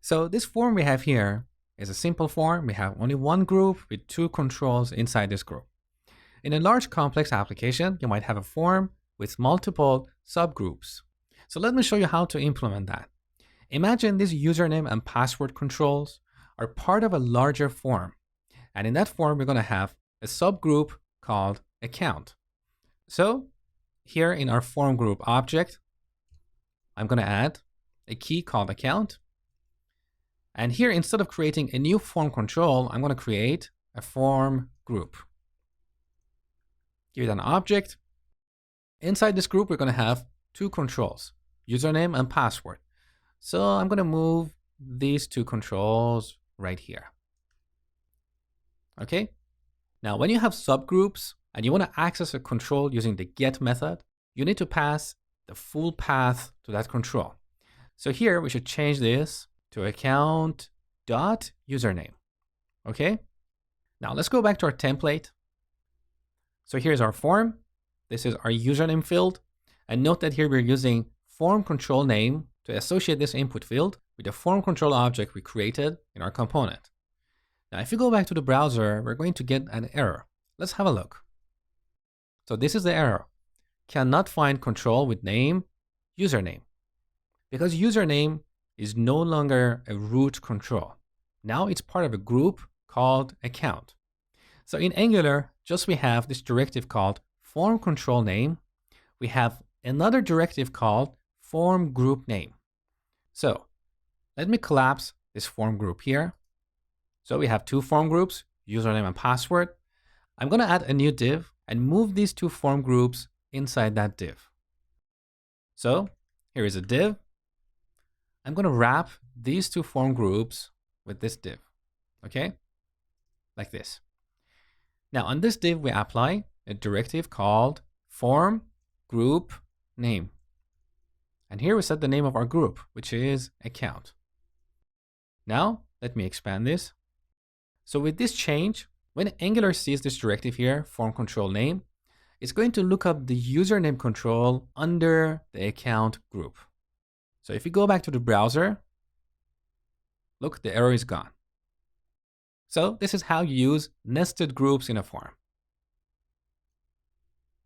So this form we have here is a simple form. We have only one group with two controls inside this group. In a large complex application, you might have a form with multiple subgroups. So let me show you how to implement that. Imagine these username and password controls are part of a larger form. And in that form, we're going to have a subgroup called account. So here in our form group object, I'm going to add a key called account. And here, instead of creating a new form control, I'm going to create a form group. Give it an object. Inside this group, we're going to have two controls, username and password. So I'm going to move these two controls right here. Okay. Now, when you have subgroups and you want to access a control using the get method, you need to pass the full path to that control. So here we should change this to account.username. Okay. Now let's go back to our template. So here's our form. This is our username field. And note that here we're using form control name to associate this input field with the form control object we created in our component. Now, if you go back to the browser, we're going to get an error. Let's have a look. So this is the error. Cannot find control with name username. Because username is no longer a root control. Now it's part of a group called account. So in Angular, just we have this directive called form control name. We have another directive called form group name. So let me collapse this form group here. So we have two form groups, username and password. I'm going to add a new div and move these two form groups inside that div. So here is a div. I'm going to wrap these two form groups with this div. Okay, like this. Now on this div, we apply a directive called form group name. And here we set the name of our group, which is account. Now let me expand this. So with this change, when Angular sees this directive here, form control name, it's going to look up the username control under the account group. So if you go back to the browser, look, the error is gone. So this is how you use nested groups in a form.